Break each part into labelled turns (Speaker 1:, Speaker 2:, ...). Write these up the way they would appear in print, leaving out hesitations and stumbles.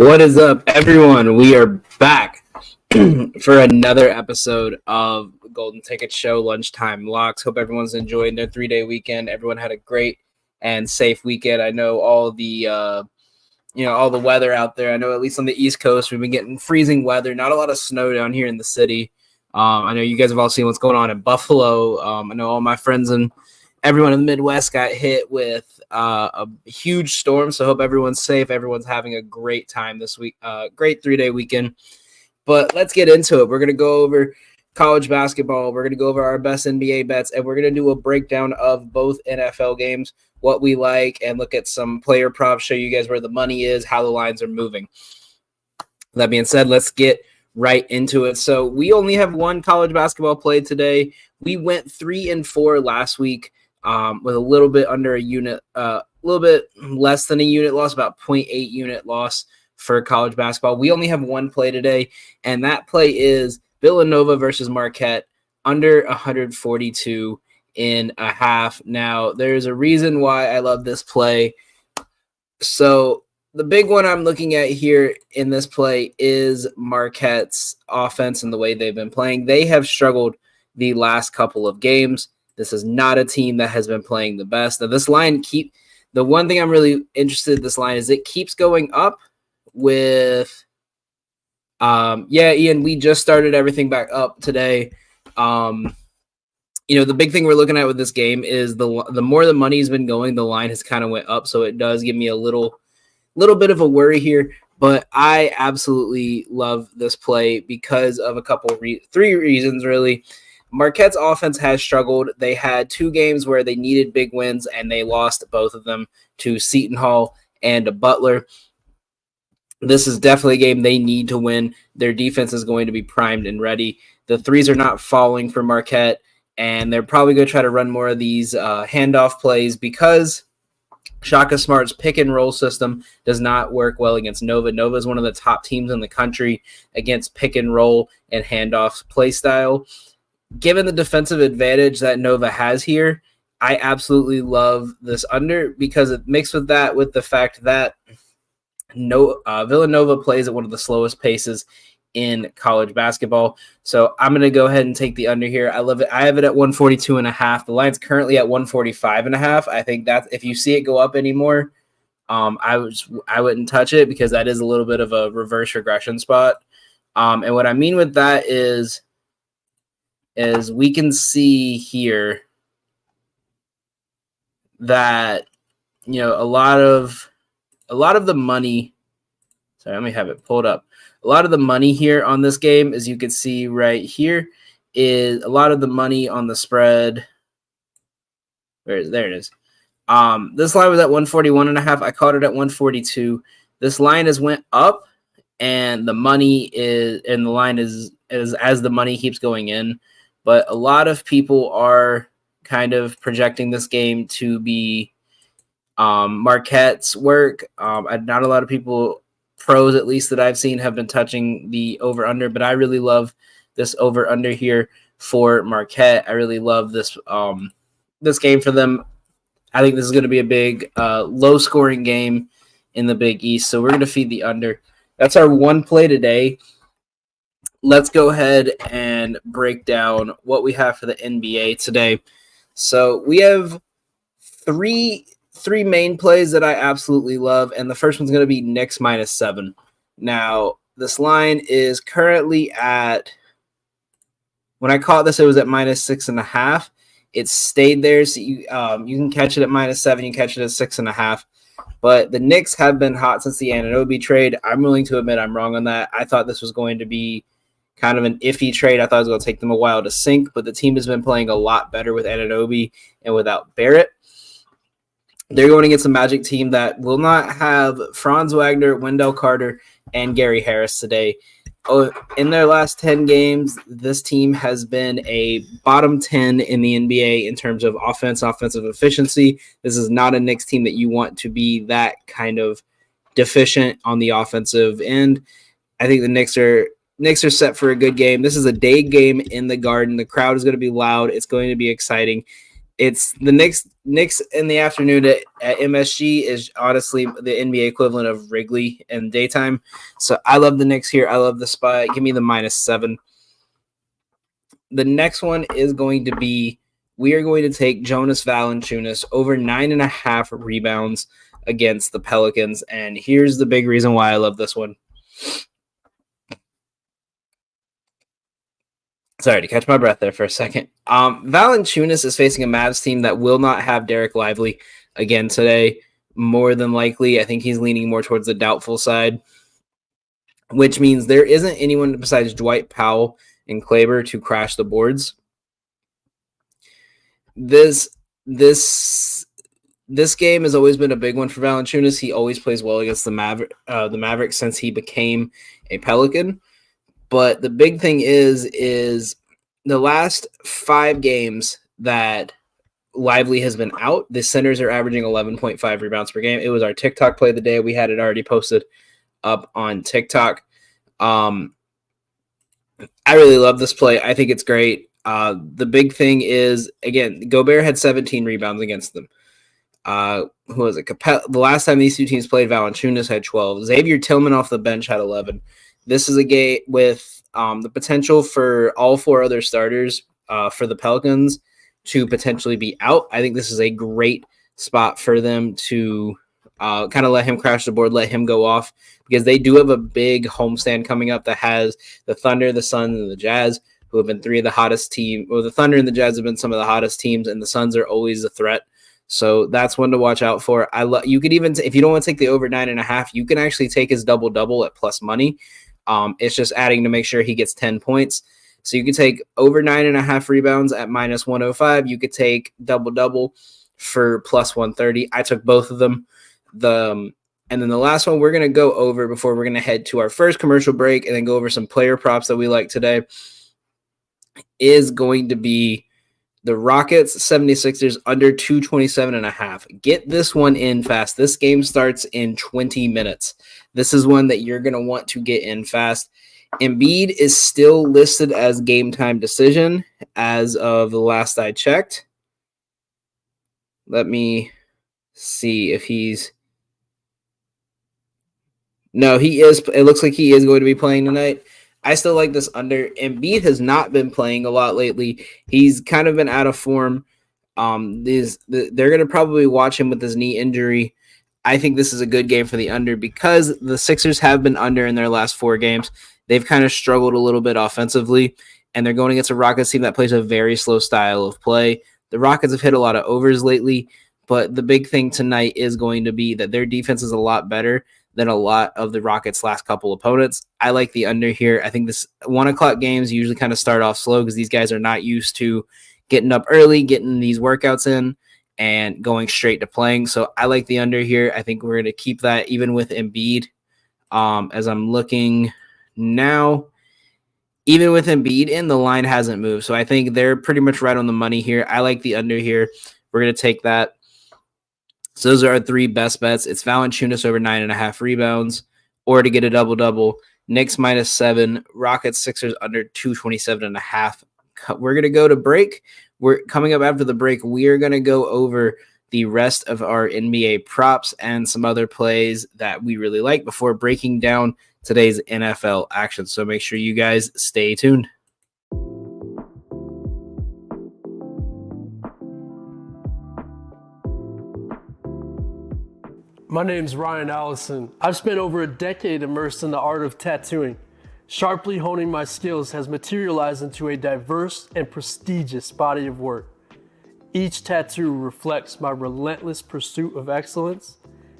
Speaker 1: What is up, everyone? We are back for another episode of the Golden Ticket Show, Lunchtime Locks. Hope everyone's enjoying their 3-day weekend. Everyone had a great and safe weekend. I know all the weather out there. I know at least on the East Coast, we've been getting freezing weather. Not a lot of snow down here in the city. I know you guys have all seen what's going on in Buffalo. I know all my friends and everyone in the Midwest got hit with a huge storm. So I hope everyone's safe. Everyone's having a great time this week. Great 3-day weekend. But let's get into it. We're going to go over college basketball. We're going to go over our best NBA bets, and we're going to do a breakdown of both NFL games, what we like, and look at some player props, show you guys where the money is, how the lines are moving. That being said, let's get right into it. So we only have one college basketball play today. We went 3-4 last week. With a little bit under a unit, a little bit less than a unit loss, about 0.8 unit loss for college basketball. We only have one play today, and that play is Villanova versus Marquette, under 142.5. Now, there's a reason why I love this play. So the big one I'm looking at here in this play is Marquette's offense and the way they've been playing. They have struggled the last couple of games. This is not a team that has been playing the best. Now, this line the one thing I'm really interested in this line is it keeps going up with, Ian, we just started everything back up today. The big thing we're looking at with this game is the more the money's been going, the line has kind of went up. So it does give me a little bit of a worry here, but I absolutely love this play because of three reasons, really. Marquette's offense has struggled. They had 2 games where they needed big wins, and they lost both of them to Seton Hall and to Butler. This is definitely a game they need to win. Their defense is going to be primed and ready. The threes are not falling for Marquette, and they're probably going to try to run more of these handoff plays because Shaka Smart's pick-and-roll system does not work well against Nova. Nova is one of the top teams in the country against pick-and-roll and handoff play style. Given the defensive advantage that Nova has here, I absolutely love this under because it mixed with the fact that Villanova plays at one of the slowest paces in college basketball. So I'm going to go ahead and take the under here. I love it. I have it at 142.5. The line's currently at 145.5. I think that if you see it go up anymore, I wouldn't touch it because that is a little bit of a reverse regression spot. And what I mean with that is we can see here that a lot of the money. Sorry, let me have it pulled up. A lot of the money here on this game, as you can see right here, is a lot of the money on the spread. There it is. This line was at 141.5. I caught it at 142. This line has went up, and the line is as the money keeps going in. But a lot of people are kind of projecting this game to be Marquette's work. Not a lot of people, pros at least that I've seen, have been touching the over-under, but I really love this over-under here for Marquette. I really love this game for them. I think this is going to be a big, low-scoring game in the Big East, so we're going to feed the under. That's our one play today. Let's go ahead and break down what we have for the NBA today. So we have three main plays that I absolutely love, and the first one's going to be Knicks -7. Now, this line is currently at, when I caught this, it was at -6.5. It stayed there, so you can catch it at -7, you can catch it at 6.5. But the Knicks have been hot since the Anunoby trade. I'm willing to admit I'm wrong on that. I thought this was going to be kind of an iffy trade. I thought it was going to take them a while to sink, but the team has been playing a lot better with Anunoby and without Barrett. They're going against a Magic team that will not have Franz Wagner, Wendell Carter, and Gary Harris today. In their last 10 games, this team has been a bottom 10 in the NBA in terms of offensive efficiency. This is not a Knicks team that you want to be that kind of deficient on the offensive end. I think the Knicks are set for a good game. This is a day game in the Garden. The crowd is going to be loud. It's going to be exciting. It's the Knicks in the afternoon at MSG is honestly the NBA equivalent of Wrigley in daytime. So I love the Knicks here. I love the spot. Give me the -7. The next one is going to be, we are going to take Jonas Valanciunas over 9.5 rebounds against the Pelicans. And here's the big reason why I love this one. Sorry to catch my breath there for a second. Valanciunas is facing a Mavs team that will not have Derek Lively again today. More than likely, I think he's leaning more towards the doubtful side, which means there isn't anyone besides Dwight Powell and Kleber to crash the boards. This game has always been a big one for Valanciunas. He always plays well against the Mavericks since he became a Pelican. But the big thing is the last 5 games that Lively has been out, the centers are averaging 11.5 rebounds per game. It was our TikTok play of the day. We had it already posted up on TikTok. I really love this play. I think it's great. The big thing is, again, Gobert had 17 rebounds against them. Who was it? The last time these two teams played, Valanciunas had 12. Xavier Tillman off the bench had 11. This is a game with the potential for all 4 other starters for the Pelicans to potentially be out. I think this is a great spot for them to kind of let him crash the board, let him go off, because they do have a big homestand coming up that has the Thunder, the Suns, and the Jazz, who have been 3 of the hottest teams. Well, the Thunder and the Jazz have been some of the hottest teams, and the Suns are always a threat. So that's one to watch out for. You could even, if you don't want to take the over 9.5, you can actually take his double-double at plus money. It's just adding to make sure he gets 10 points. So you could take over 9.5 rebounds at -105. You could take double-double for plus 130. I took both of them. And then the last one we're going to go over before we're going to head to our first commercial break and then go over some player props that we like today is going to be the Rockets 76ers under 227.5. Get this one in fast. This game starts in 20 minutes. This is one that you're going to want to get in fast. Embiid is still listed as game time decision as of the last I checked. Let me see if he's... No, he is. It looks like he is going to be playing tonight. I still like this under. Embiid has not been playing a lot lately. He's kind of been out of form. They're going to probably watch him with his knee injury. I think this is a good game for the under because the Sixers have been under in their last 4 games. They've kind of struggled a little bit offensively, and they're going against a Rockets team that plays a very slow style of play. The Rockets have hit a lot of overs lately, but the big thing tonight is going to be that their defense is a lot better than a lot of the Rockets' last couple opponents. I like the under here. I think this 1 o'clock games usually kind of start off slow because these guys are not used to getting up early, getting these workouts in, and going straight to playing. So I like the under here. I think we're going to keep that even with Embiid. As I'm looking now, even with Embiid in, the line hasn't moved. So I think they're pretty much right on the money here. I like the under here. We're going to take that. So those are our 3 best bets. It's Valanciunas over 9.5 rebounds, or to get a double-double. Knicks -7, Rockets Sixers under 227.5. We're going to go to break. We're coming up after the break. We are going to go over the rest of our NBA props and some other plays that we really like before breaking down today's NFL action. So make sure you guys stay tuned.
Speaker 2: My name's Ryan Allison. I've spent over a decade immersed in the art of tattooing. Sharply honing my skills has materialized into a diverse and prestigious body of work. Each tattoo reflects my relentless pursuit of excellence,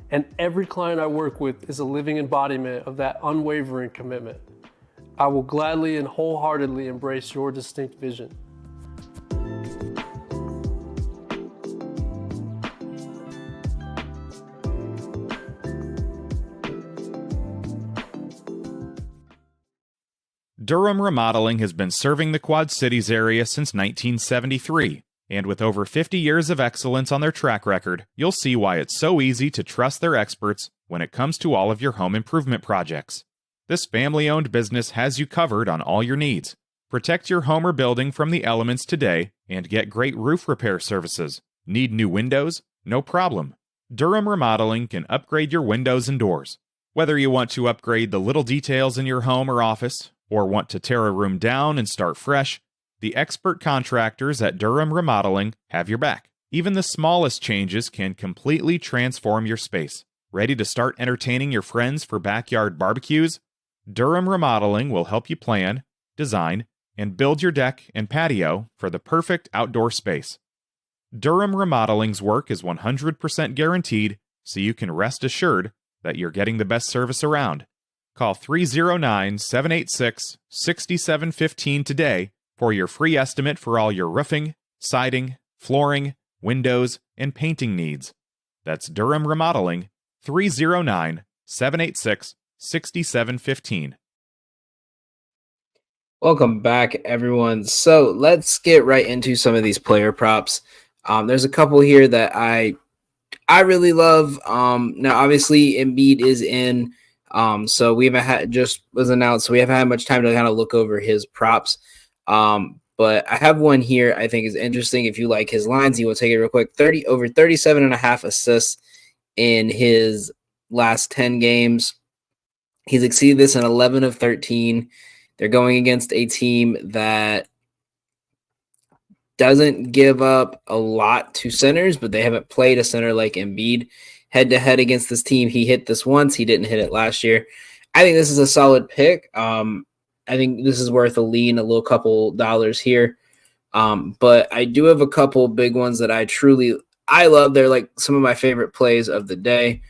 Speaker 2: and every client I work with is a living embodiment of that unwavering commitment. I will gladly and wholeheartedly embrace your distinct vision.
Speaker 3: Durham Remodeling has been serving the Quad Cities area since 1973, and with over 50 years of excellence on their track record, you'll see why it's so easy to trust their experts when it comes to all of your home improvement projects. This family-owned business has you covered on all your needs, Protect your home or building from the elements today and get great roof repair services. Need new windows? No problem. Durham Remodeling can upgrade your windows and doors. Whether you want to upgrade the little details in your home or office, or want to tear a room down and start fresh, the expert contractors at Durham Remodeling have your back. Even the smallest changes can completely transform your space. Ready to start entertaining your friends for backyard barbecues? Durham Remodeling will help you plan, design, and build your deck and patio for the perfect outdoor space. Durham Remodeling's work is 100% guaranteed, so you can rest assured that you're getting the best service around. Call 309-786-6715 today for your free estimate for all your roofing, siding, flooring, windows, and painting needs. That's Durham Remodeling, 309-786-6715.
Speaker 1: Welcome back, everyone. So let's get right into some of these player props. There's a couple here that I really love. Now, obviously, Embiid is in, so we haven't had, just was announced, so we haven't had much time to kind of look over his props. But I have one here I think is interesting. If you like his lines, you will take it real quick. Over 37.5 assists in his last 10 games. He's exceeded this in 11 of 13. They're going against a team that doesn't give up a lot to centers, but they haven't played a center like Embiid. Head-to-head against this team, he hit this once. He didn't hit it last year. I think this is a solid pick. I think this is worth a lean, a little couple dollars here. But I do have a couple big ones that I love. They're like some of my favorite plays of the day.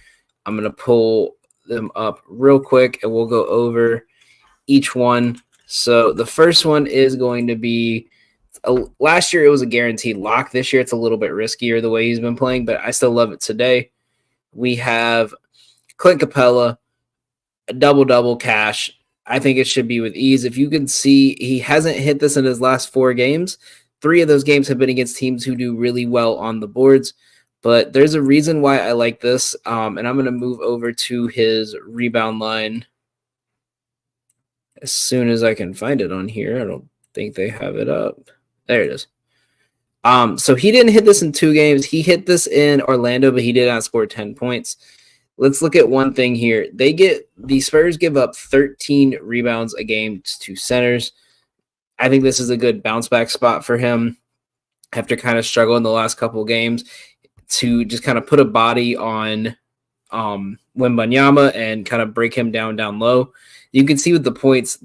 Speaker 1: I'm going to pull them up real quick, and we'll go over each one. So the first one is going to be last year it was a guaranteed lock. This year it's a little bit riskier the way he's been playing, but I still love it today. We have Clint Capella, a double-double cash. I think it should be with ease. If you can see, he hasn't hit this in his last 4 games. 3 of those games have been against teams who do really well on the boards. But there's a reason why I like this, and I'm going to move over to his rebound line as soon as I can find it on here. I don't think they have it up. There it is. So he didn't hit this in 2 games. He hit this in Orlando, but he did not score 10 points. Let's look at one thing here. The Spurs give up 13 rebounds a game to centers. I think this is a good bounce back spot for him after kind of struggling the last couple of games to just kind of put a body on Wembanyama and kind of break him down low. You can see with the points,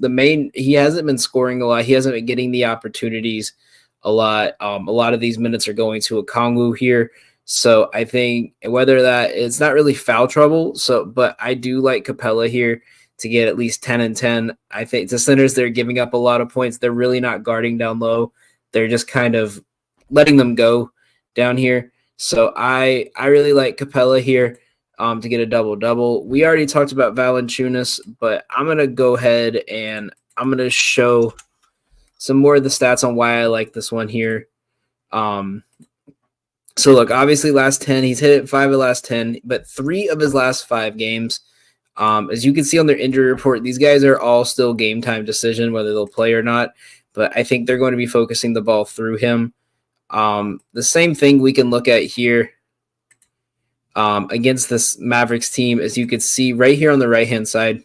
Speaker 1: he hasn't been scoring a lot. He hasn't been getting the opportunities a lot. A lot of these minutes are going to Okongwu here. So I think whether that it's not really foul trouble. But I do like Capella here to get at least 10 and 10. I think the centers, they're giving up a lot of points. They're really not guarding down low. They're just kind of letting them go down here. So I really like Capella here to get a double-double. We already talked about Valanciunas, but I'm going to go ahead and I'm going to show some more of the stats on why I like this one here. So look, obviously last 10, he's hit it 5 of the last 10, but 3 of his last 5 games. As you can see on their injury report, these guys are all still game time decision, whether they'll play or not. But I think they're going to be focusing the ball through him. The same thing we can look at here against this Mavericks team, as you can see right here on the right-hand side,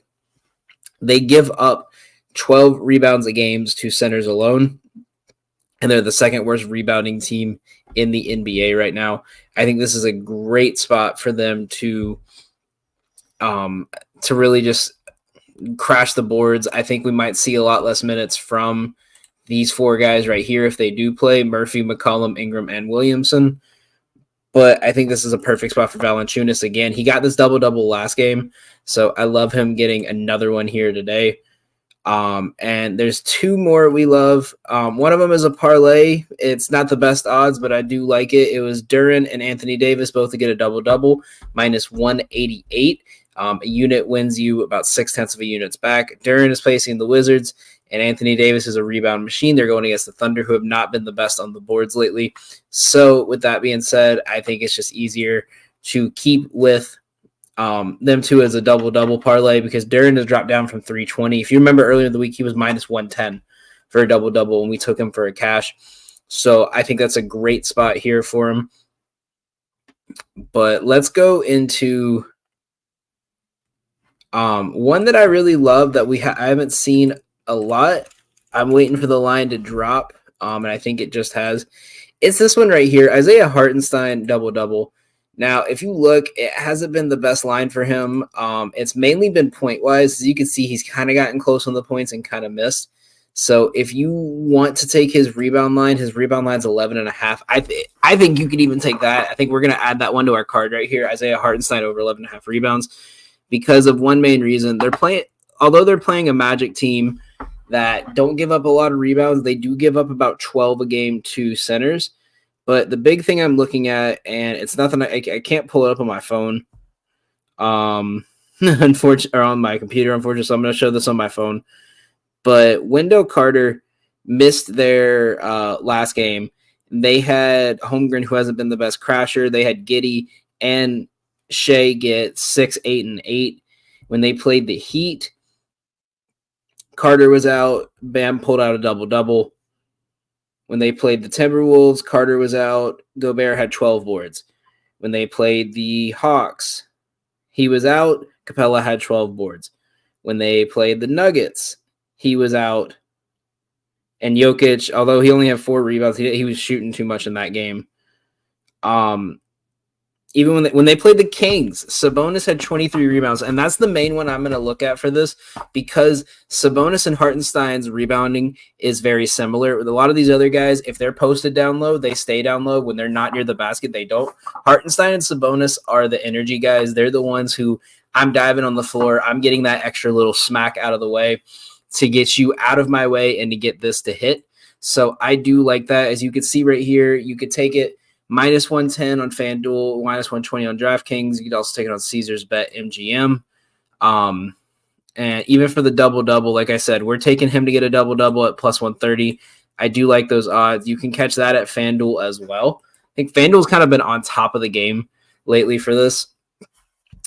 Speaker 1: they give up 12 rebounds a game to centers alone, and they're the second worst rebounding team in the NBA right now. I think this is a great spot for them to really just crash the boards. I think we might see a lot less minutes from these 4 guys right here if they do play: Murphy, McCollum, Ingram, and Williamson. But I think this is a perfect spot for Valanciunas. Again, he got this double-double last game, so I love him getting another one here today. And there's 2 more we love. One of them is a parlay. It's not the best odds, but I do like it. It was Duren and Anthony Davis both to get a double-double, minus 188. A unit wins you about 0.6 of a unit's back. Duren is facing the Wizards, and Anthony Davis is a rebound machine. They're going against the Thunder, who have not been the best on the boards lately. So with that being said, I think it's just easier to keep with them 2 as a double-double parlay, because Duren has dropped down from 320. If you remember earlier in the week, he was minus 110 for a double-double, and we took him for a cash. So I think that's a great spot here for him. But let's go into one that I really love that I haven't seen a lot. I'm waiting for the line to drop, and I think it just has. It's this one right here, Isaiah Hartenstein double-double. Now, if you look, it hasn't been the best line for him. It's mainly been point-wise. As you can see, he's kind of gotten close on the points and kind of missed. So if you want to take his rebound line's 11.5. I think you could even take that. I think we're going to add that one to our card right here, Isaiah Hartenstein over 11.5 rebounds, because of one main reason. Although they're playing a Magic team that don't give up a lot of rebounds, they do give up about 12 a game to centers. But the big thing I'm looking at, and it's nothing I can't pull it up on my phone, unfortunately, or on my computer, unfortunately. So I'm going to show this on my phone. But Wendell Carter missed their last game. They had Holmgren, who hasn't been the best crasher. They had Giddey and Shea get 6, 8, and 8. When they played the Heat, Carter was out. Bam pulled out a double-double. When they played the Timberwolves, Carter was out. Gobert had 12 boards. When they played the Hawks, he was out. Capella had 12 boards. When they played the Nuggets, he was out. And Jokic, although he only had 4 rebounds, he was shooting too much in that game. Even when they played the Kings, Sabonis had 23 rebounds, and that's the main one I'm going to look at for this, because Sabonis and Hartenstein's rebounding is very similar. With a lot of these other guys, if they're posted down low, they stay down low. When they're not near the basket, they don't. Hartenstein and Sabonis are the energy guys. They're the ones who, I'm diving on the floor, I'm getting that extra little smack out of the way to get you out of my way and to get this to hit. So I do like that. As you can see right here, you could take it minus 110 on FanDuel, minus 120 on DraftKings. You could also take it on Caesars Bet MGM. And even for the double-double, like I said, we're taking him to get a double-double at plus 130. I do like those odds. You can catch that at FanDuel as well. I think FanDuel's kind of been on top of the game lately for this.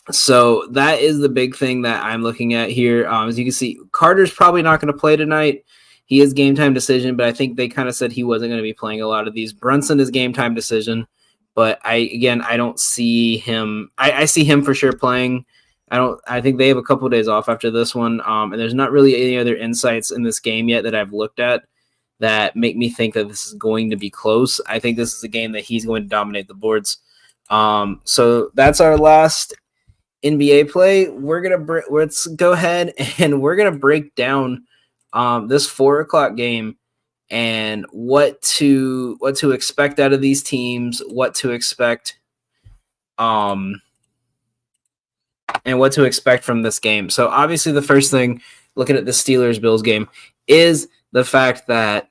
Speaker 1: So that is the big thing that I'm looking at here. As you can see, Carter's probably not going to play tonight. He is game time decision, but I think they kind of said he wasn't going to be playing a lot of these. Brunson is game time decision, but I don't see him. I see him for sure playing. I think they have a couple of days off after this one. And there's not really any other insights in this game yet that I've looked at that make me think that this is going to be close. I think this is a game that he's going to dominate the boards. So that's our last NBA play. Let's go ahead and we're going to break down this 4:00 game and what to expect out of these teams, what to expect, and what to expect from this game. So obviously the first thing, looking at the Steelers-Bills game, is the fact that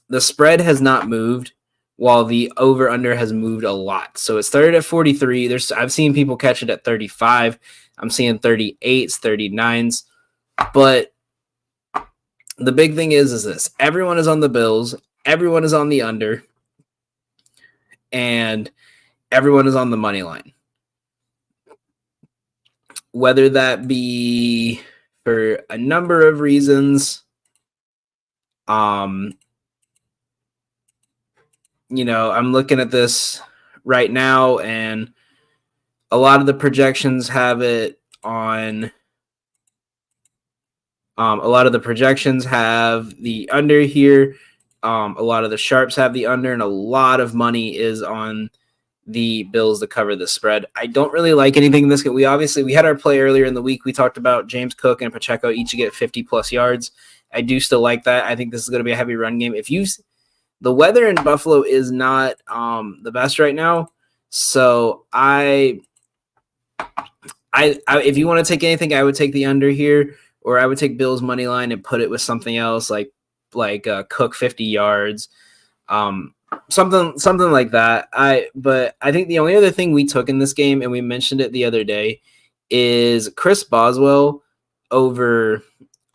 Speaker 1: the spread has not moved while the over-under has moved a lot. So it started at 43. I've seen people catch it at 35. I'm seeing 38s, 39s. But the big thing is this. Everyone is on the Bills. Everyone is on the under. And everyone is on the money line. Whether that be for a number of reasons, I'm looking at this right now, and a lot of the projections have it on. A lot of the projections have the under here. A lot of the sharps have the under, and a lot of money is on the Bills to cover the spread. I don't really like anything in this game. We had our play earlier in the week. We talked about James Cook and Pacheco each to get 50-plus yards. I do still like that. I think this is going to be a heavy run game. The weather in Buffalo is not the best right now, so if you want to take anything, I would take the under here, or I would take Bills money line and put it with something else like Cook 50 yards, something like that. But I think the only other thing we took in this game, and we mentioned it the other day, is Chris Boswell over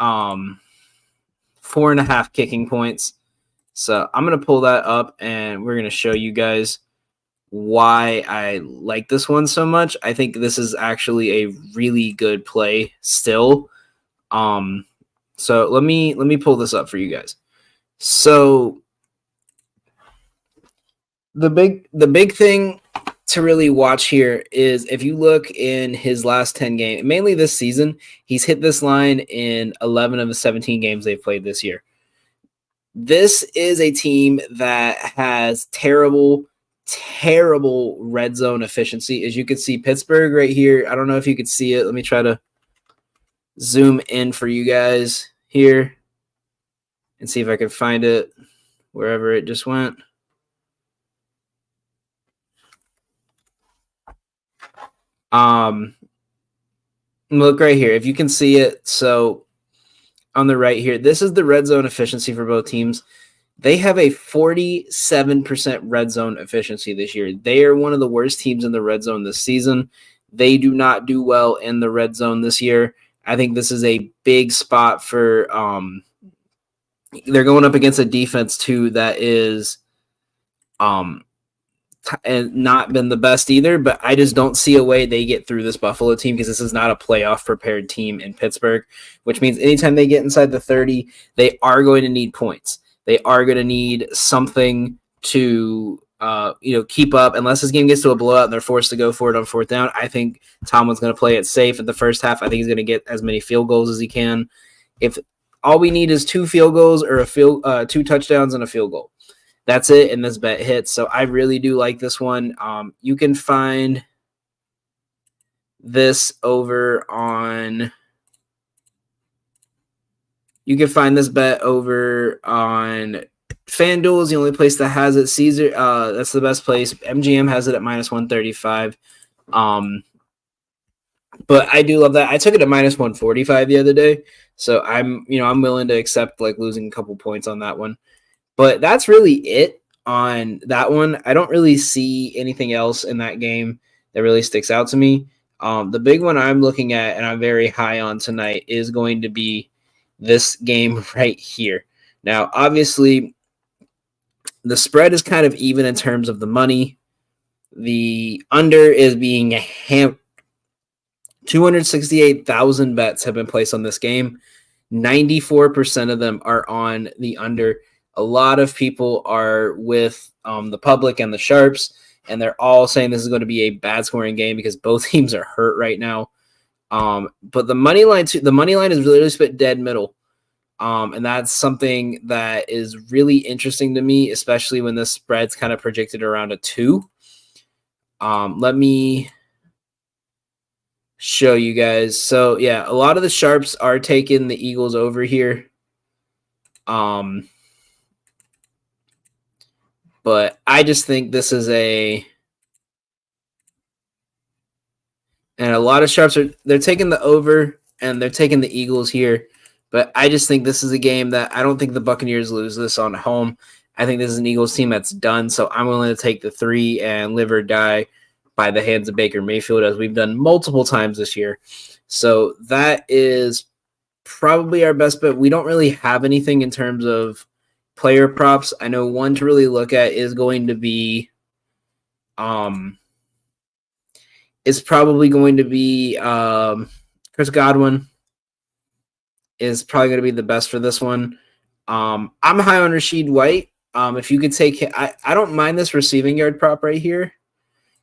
Speaker 1: 4.5 kicking points. So I'm going to pull that up, and we're going to show you guys why I like this one so much. I think this is actually a really good play still. So So let me pull this up for you guys. So the big thing to really watch here is if you look in his last 10 games, mainly this season, he's hit this line in 11 of the 17 games they've played this year. This is a team that has terrible red zone efficiency. As you can see, Pittsburgh right here. I don't know if you could see it. Let me try to zoom in for you guys here and see if I can find it wherever it just went. Look right here. If you can see it, so on the right here, this is the red zone efficiency for both teams. They have a 47% red zone efficiency this year. They are one of the worst teams in the red zone this season. They do not do well in the red zone this year. I think this is a big spot for they're going up against a defense too that is and not been the best either, but I just don't see a way they get through this Buffalo team because this is not a playoff prepared team in Pittsburgh, which means anytime they get inside the 30, they are going to need points. They are going to need something to keep up. Unless this game gets to a blowout and they're forced to go for it on fourth down, I think Tomlin's going to play it safe in the first half. I think he's going to get as many field goals as he can. If all we need is 2 field goals or 2 touchdowns and a field goal, that's it, and this bet hits. So I really do like this one. You can find this over on bet over on FanDuel is the only place that has it. Caesar, that's the best place. MGM has it at minus 135. But I do love that. I took it at minus 145 the other day. So I'm willing to accept like losing a couple points on that one. But that's really it on that one. I don't really see anything else in that game that really sticks out to me. The big one I'm looking at and I'm very high on tonight is going to be this game right here. Now, obviously, the spread is kind of even in terms of the money. The under is being hammered. 268,000 bets have been placed on this game. 94% of them are on the under. A lot of people are with the public and the sharps, and they're all saying this is going to be a bad scoring game because both teams are hurt right now. But the money line is literally split dead middle. And that's something that is really interesting to me, especially when the spread's kind of projected around a 2. Let me show you guys. So yeah, a lot of the sharps are taking the Eagles over here. But I just think this is and a lot of sharps they're taking the over and they're taking the Eagles here. But I just think this is a game that I don't think the Buccaneers lose this on home. I think this is an Eagles team that's done. So I'm willing to take the 3 and live or die by the hands of Baker Mayfield, as we've done multiple times this year. So that is probably our best bet. We don't really have anything in terms of player props. I know one to really look at is going to be Chris Godwin is probably going to be the best for this one. I'm high on Rashid White. If you could take I don't mind this receiving yard prop right here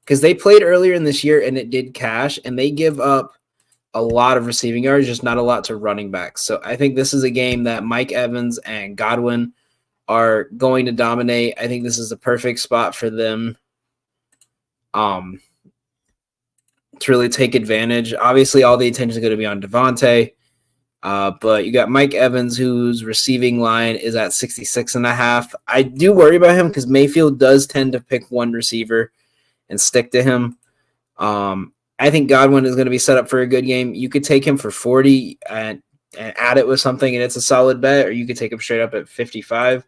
Speaker 1: because they played earlier in this year and it did cash, and they give up a lot of receiving yards, just not a lot to running backs. So I think this is a game that Mike Evans and Godwin are going to dominate. I think this is a perfect spot for them to really take advantage. Obviously, all the attention is going to be on Devontae, but you got Mike Evans, whose receiving line is at 66.5. I do worry about him because Mayfield does tend to pick one receiver and stick to him. I think Godwin is going to be set up for a good game. You could take him for 40 and add it with something, and it's a solid bet, or you could take him straight up at 55.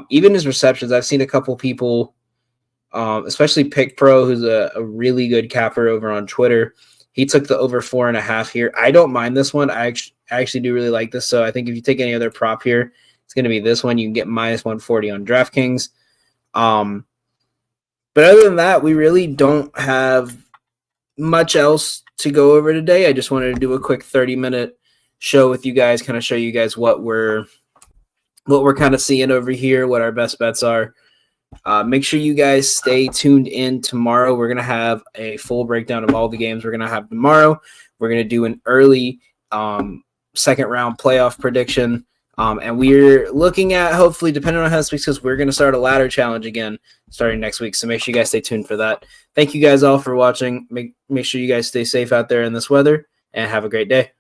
Speaker 1: Even his receptions, I've seen a couple people, especially Pick Pro, who's a really good capper over on Twitter. He took the over 4.5 here. I don't mind this one. I actually do really like this. So I think if you take any other prop here, it's going to be this one. You can get minus 140 on DraftKings. But other than that, we really don't have much else to go over today. I just wanted to do a quick 30-minute show with you guys, kind of show you guys what we're kind of seeing over here, what our best bets are. Make sure you guys stay tuned in tomorrow. We're going to have a full breakdown of all the games we're going to have tomorrow. We're going to do an early second round playoff prediction. And we're looking at, hopefully, depending on how this week's goes, we're going to start a ladder challenge again starting next week. So make sure you guys stay tuned for that. Thank you guys all for watching. Make sure you guys stay safe out there in this weather, and have a great day.